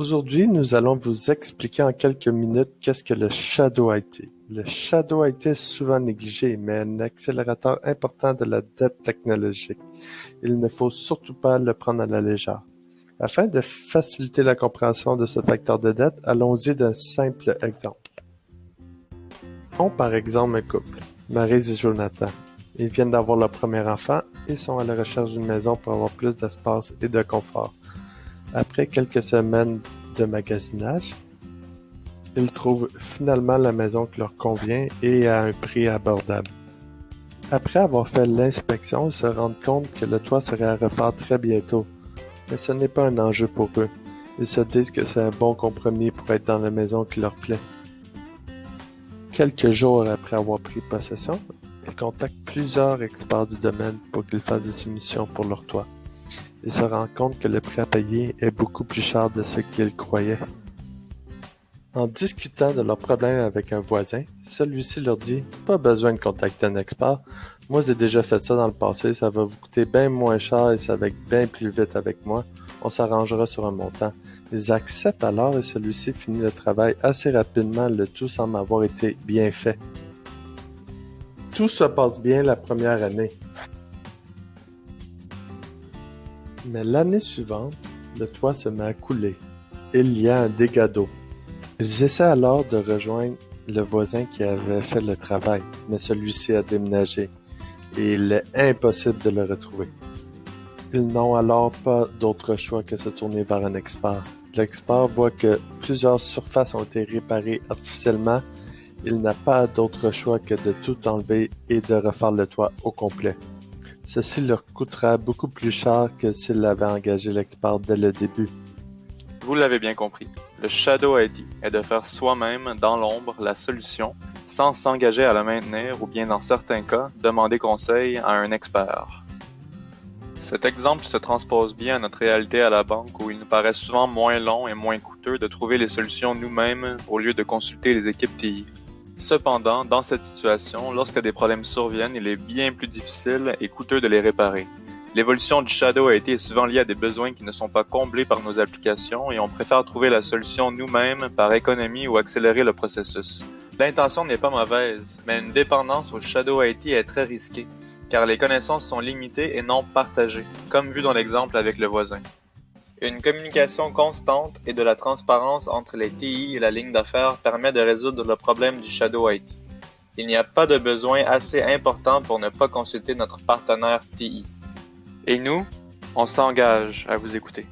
Aujourd'hui, nous allons vous expliquer en quelques minutes qu'est-ce que le Shadow IT. Le Shadow IT est souvent négligé, mais un accélérateur important de la dette technologique. Il ne faut surtout pas le prendre à la légère. Afin de faciliter la compréhension de ce facteur de dette, allons-y d'un simple exemple. Prenons par exemple un couple, Maryse et Jonathan. Ils viennent d'avoir leur premier enfant et sont à la recherche d'une maison pour avoir plus d'espace et de confort. Après quelques semaines de magasinage, ils trouvent finalement la maison qui leur convient et à un prix abordable. Après avoir fait l'inspection, ils se rendent compte que le toit serait à refaire très bientôt, mais ce n'est pas un enjeu pour eux. Ils se disent que c'est un bon compromis pour être dans la maison qui leur plaît. Quelques jours après avoir pris possession, ils contactent plusieurs experts du domaine pour qu'ils fassent des soumissions pour leur toit. Ils se rendent compte que le prix à payer est beaucoup plus cher de ce qu'ils croyaient. En discutant de leurs problèmes avec un voisin, celui-ci leur dit « Pas besoin de contacter un expert, moi j'ai déjà fait ça dans le passé, ça va vous coûter bien moins cher et ça va bien plus vite avec moi, on s'arrangera sur un montant. » Ils acceptent alors et celui-ci finit le travail assez rapidement, le tout semble avoir été bien fait. Tout se passe bien la première année. Mais l'année suivante, le toit se met à couler. Il y a un dégât d'eau. Ils essaient alors de rejoindre le voisin qui avait fait le travail, mais celui-ci a déménagé et il est impossible de le retrouver. Ils n'ont alors pas d'autre choix que se tourner vers un expert. L'expert voit que plusieurs surfaces ont été réparées artificiellement. Il n'a pas d'autre choix que de tout enlever et de refaire le toit au complet. Ceci leur coûtera beaucoup plus cher que s'ils avaient engagé l'expert dès le début. Vous l'avez bien compris, le Shadow IT est de faire soi-même, dans l'ombre, la solution, sans s'engager à la maintenir ou bien dans certains cas, demander conseil à un expert. Cet exemple se transpose bien à notre réalité à la banque où il nous paraît souvent moins long et moins coûteux de trouver les solutions nous-mêmes au lieu de consulter les équipes TI. Cependant, dans cette situation, lorsque des problèmes surviennent, il est bien plus difficile et coûteux de les réparer. L'évolution du Shadow IT est souvent liée à des besoins qui ne sont pas comblés par nos applications et on préfère trouver la solution nous-mêmes par économie ou accélérer le processus. L'intention n'est pas mauvaise, mais une dépendance au Shadow IT est très risquée, car les connaissances sont limitées et non partagées, comme vu dans l'exemple avec le voisin. Une communication constante et de la transparence entre les TI et la ligne d'affaires permet de résoudre le problème du Shadow IT. Il n'y a pas de besoin assez important pour ne pas consulter notre partenaire TI. Et nous, on s'engage à vous écouter.